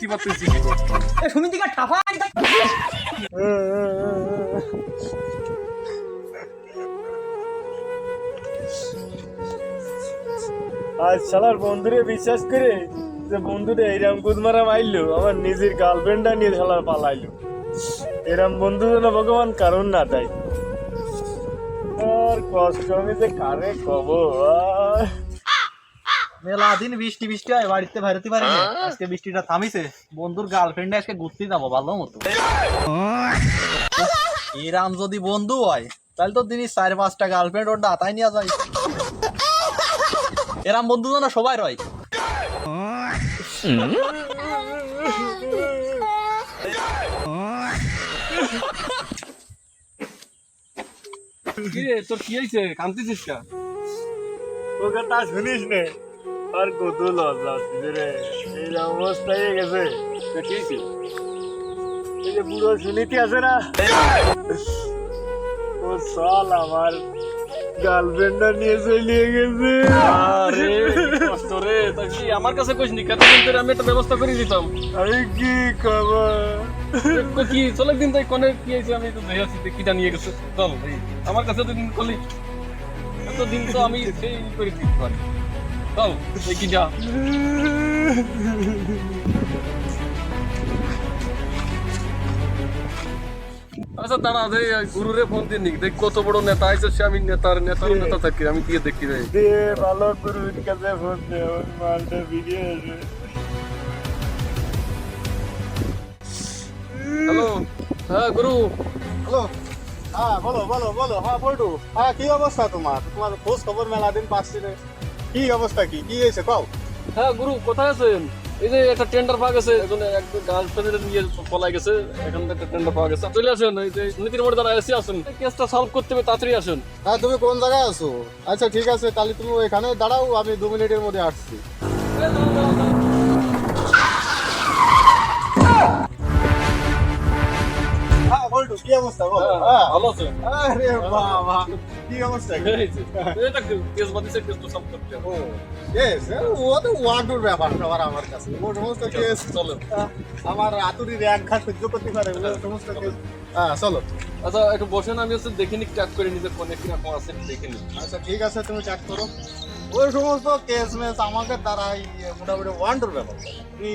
বৃষ্টি পড়তেছি সুমিতি কা ঠাফা আজ শালার বন্ধুরে বিশ্বাস করে যে বন্ধুটা এইরাম কুদমারা মাইলো আমার নিজের গার্লফ্রেন্ডটা নিয়ে শালার পালাইলো। এরম বন্ধু যেন ভগবান কারণ না দেয়। আর কষ্ট আমি যে কারে কব। মেলা দিন বৃষ্টি বৃষ্টি হয় বাড়িতে বাইরেতে পারিনি, আজকে বৃষ্টিটা থামিছে। বন্ধুর গার্লফ্রেন্ডে আজকে ঘুরতে যাবো ভালো মতো। এরাম যদি বন্ধু হয় তাহলে তো দিনই 4-5টা গার্লফ্রেন্ড ওর দাতাই নিয়ে যায়। এরাম বন্ধু তো না সবাই রয়। কিরে তোর কি হয়েছে, কাঁদতেছিস কা? ও কথা শুনিস নে, আর কত লজ্জা আসছে রে। এই অবস্থা হয়ে গেছে। কি হয়েছে? এই যে বুড়ো সুনীতি আছে না, ও সাল আমার গার্লফ্রেন্ডটা নিয়ে চলে গেছে। আরে কষ্ট রে, তা কি আমার কাছে কইস নি? কতদিন ধরে আমি একটা ব্যবস্থা করে দিতাম। আমি কি খবর? কি চলে দিন তাই কোনে কি হয়েছে আমি তো দেখে আছি কিটা নিয়ে গেছে। চল ভাই আমার কাছে তো দিন করলি, এতদিন তো আমি সেই করে দিতে পারি। চল এই কিটা আচ্ছা দাঁড়া, গুরুরে ফোন দিয়ে নিক দেখ কত বড় নেতা আইছে। সে আমি নেতার নেতা থাকি, আমি দিয়ে দেখি ভাই। দে ভালো গুরুর কাছে ফোন দে, ওর মালটা ভিডিও আছে। হ্যালো, হ্যাঁ গুরু। হ্যালো, হ্যাঁ বলো বলো বলো। হ্যাঁ বলটু, হ্যাঁ কি অবস্থা তোমার? তোমার খোঁজ খবর মেলা দিন পাচ্ছি না। কি অবস্থা, কি কি হয়েছে কও? হ্যাঁ গুরু কোথায় আছেন? এই যে একটা টেন্ডার পাওয়া গেছে, একজন গার্লফ্রেন্ডের নিয়ে পলাই গেছে, এখন একটা টেন্ডার পাওয়া গেছে। চলে আসেন, এই যে নীতির মোড়ে দাঁড়ায় এসে আসেন, কেসটা সলভ করতে হবে, তাড়াতাড়ি আসেন। হ্যাঁ তুমি কোন জায়গায় আছো? আচ্ছা ঠিক আছে, তাহলে তুমি এখানে দাঁড়াও, আমি 2 মিনিটের মধ্যে আসছি। হ্যাঁ বলটু, কি অবস্থা বলো? হ্যাঁ ভালো আছেন? আরে বাবা, কি অবস্থা? এটা কেস বাদিছে, কেস তো সলভ করতে হবে। ও কেস, ও তো ওয়ার্ডুর ব্যাপার সবার আমার কাছে। ও সমস্ত কেস চলেন। আমার আতুরি র্যাঙ্ক ঘাট সহ্য করতে পারে, ও সমস্ত কেস। হ্যাঁ চলো। আচ্ছা একটু বসেন, আমি হচ্ছে দেখিনি, ট্র্যাক করে নিজের ফোনে কিরকম আছে দেখিনি। আচ্ছা ঠিক আছে, তুমি চ্যাট করো। ওই সমস্ত কেস মেস আমাকে দ্বারাই মোটামুটি ওয়ান্ডার ব্যাপার। কি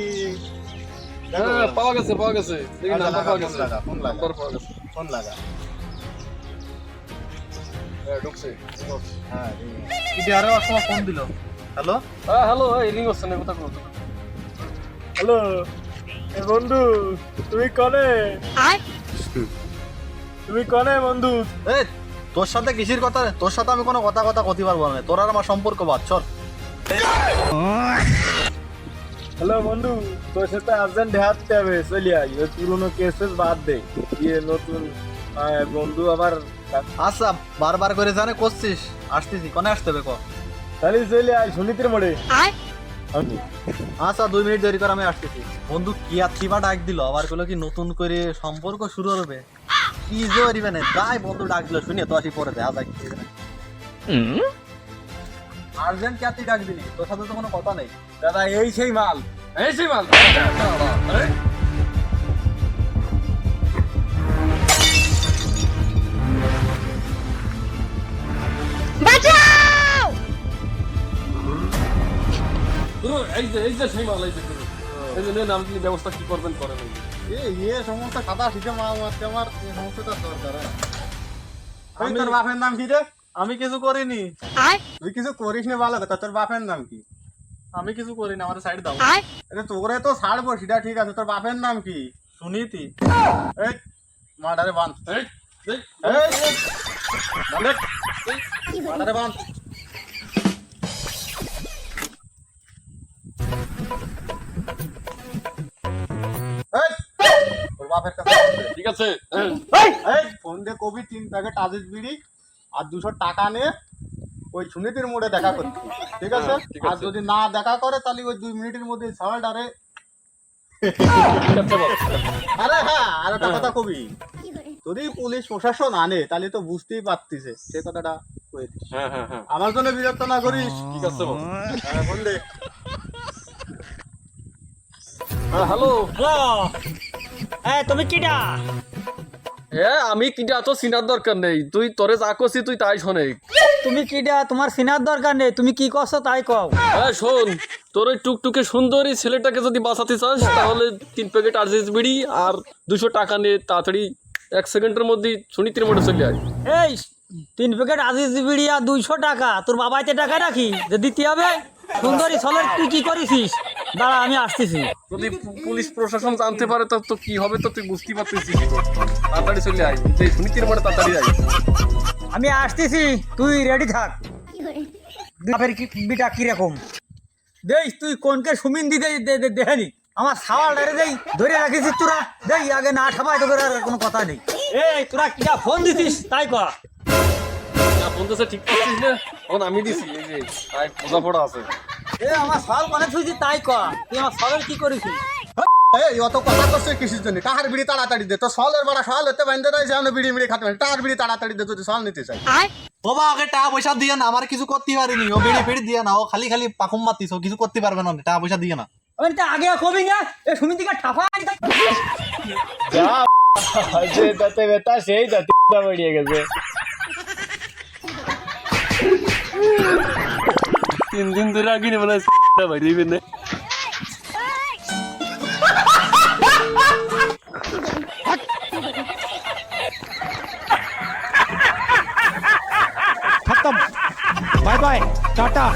হ্যাঁ পাওয়া গেছে, পাওয়া গেছে, দেখি নাম্বার পাওয়া গেছে, ফোন লাগা নাম্বার পাওয়া গেছে। ফোন লাগা। হ্যাঁ ঢুকছে। হ্যাঁ কি আরো সময় ফোন দিল। হ্যালো, হ্যাঁ হ্যালো, এই রিং হচ্ছে না, কথা বলতো। হ্যালো এ বন্ধু, তুমি কনে? তুমি কনে বন্ধু? এই তোর সাথে কিসির কথা? তোর সাথে আমি কোনো কথা কইতে পারবো না। তোর আর আমার সম্পর্ক বাদ, চল। হ্যালো বন্ধু, তোর সাথে আর্জেন্ট হাঁটতে হবে, চলে আই। ওই পুরোনো কেসেস বাদ দে, গিয়ে নতুন বন্ধু আমার। আচ্ছা বারবার করে জানে করছিস, আসতেছি, কোনে আসতে হবে ক? তাহলে চলে আই সুনীতির মোড়ে। আচ্ছা 2 মিনিট দেরি করে আমি আসতেছি। বন্ধু কি আর কিবা ডাক দিল, আবার কইলো কি নতুন করে সম্পর্ক শুরু হবে। কি জরিবে না, তাই বন্ধু ডাক দিল, শুনে তো আসি পরে দেখা যায়। আর্জেন্ট কে তুই ডাক দিলি? তোর সাথে তো কোনো কথা নেই। দাদা এই সেই মাল। এই সেই মাল। এই যে সেই মাল, এই যে এই যে নেন, আপনি ব্যবস্থা কি করবেন করেন। ইয়ে সমস্ত খাতা শিখে মা মারতে আমার এই সমস্তটা দরকার। আমি তোর বাপের নাম কি রে? আমি কিছু করিনি। তুই কিছু করিস না ভালো কথা, তোর বাপের নাম কি? আমি কিছু করিনি, আমার সাইড দাও। আরে তোরে তো ছাড়বো সেটা ঠিক আছে, তোর বাপের নাম কি? সুনীতি। এই মার্ডারে বান, এই এই এই মার্ডারে বান। এই তোর বাপের কাছে ফোন দে। ঠিক আছে। এই ফোন দে, কবি 3 প্যাকেট আজিজ বিড়ি আর 200 টাকা নে ওই সুনীতির মোড়ে দেখা করতে, ঠিক আছে? ঠিক আর আছে। যদি না দেখা করে তাহলে ওই 2 মিনিটের মধ্যে সাল্ট। আরে আরে হ্যাঁ, আর একটা কথা কবি, যদি পুলিশ প্রশাসন আনে তাহলে তো বুঝতেই পারতিছে, সে কথাটা কয়ে দিস। হ্যাঁ হ্যাঁ হ্যাঁ আমার জন্য বিরক্ত না করিস। ঠিক আছে। হ্যাঁ, ফোন দে। হ্যালো। তুমি কিডা? হ্যাঁ আমি কিটা তো চিনার দরকার নেই, তুই তোরে যা করছি তুই তাই শোনে। তুমি কিডা? তোমার সিনার দরকার নেই, তুমি কি করছো তাই কও। হ্যাঁ শোন, তোর ওই টুকটুকে সুন্দরী ছেলেটাকে যদি বাঁচাতে চাস তাহলে 3 প্যাকেট আরজিএস বিড়ি আর 200 টাকা নিয়ে তাড়াতাড়ি 1 সেকেন্ডের মধ্যে সুনীতির মোড়ে চলে আয়। এই 3 প্যাকেট আজিজ বিড়ি আর 200 টাকা তোর বাবাইতে টাকা রাখি যে দিতে হবে? সুন্দরী ছলের তুই কি করেছিস? দাঁড়া আমি আসতেছি। যদি পুলিশ প্রশাসন জানতে পারে তো তো কি হবে তো তুই বুঝতে পারতেছিস। তাড়াতাড়ি চলে আয়, এই সুনীতির মোড়ে তাড়াতাড়ি আয়। আমি আসতেছি, তুই রেডি থাক। বাপের কি বিটা কিরকম দেই, তুই কোনকে সুমিন দিতে দেখেনি আমার সাওয়াল ডারে দেই ধরে রাখিস তোরা। দেই আগে না ঠাপাই তোকে আর কোনো কথা নেই। এই তোরা কিটা ফোন দিছিস তাই কর। না বলতেছে ঠিক করছিস না, তখন আমি দিছি, এই যে তাই বোঝা পড়া আছে। আমার সাল মানে তুই তাই কর, তুই আমার সালের কি করেছিস? এই অত কথা করছে কিসের জন্য? টাহার বিড়ি তাড়াতাড়ি দে, তো সলের বড় সল হতে বাইন্দে রয়েছে, আমি বিড়ি মিড়ি খাতে পারি। টাহার বিড়ি তাড়াতাড়ি দে যদি সল নিতে চাই। বাবা ওকে টাকা পয়সা দিয়ে না, আমার কিছু করতে পারিনি, ও বিড়ি ফিড়ি দিয়ে না, ও খালি খালি পাখুম মাতিস, ও কিছু করতে পারবে না, টাকা পয়সা দিয়ে না। আমি তো আগে কবি না এ সুমিন দিকে ঠাপাই যা যে দাঁতে ব্যথা সেই দাঁতে বেরিয়ে গেছে। 3 দিন ধরে আগে মানে ভাই দিবেন না। खत्म बाय बाय टाटा।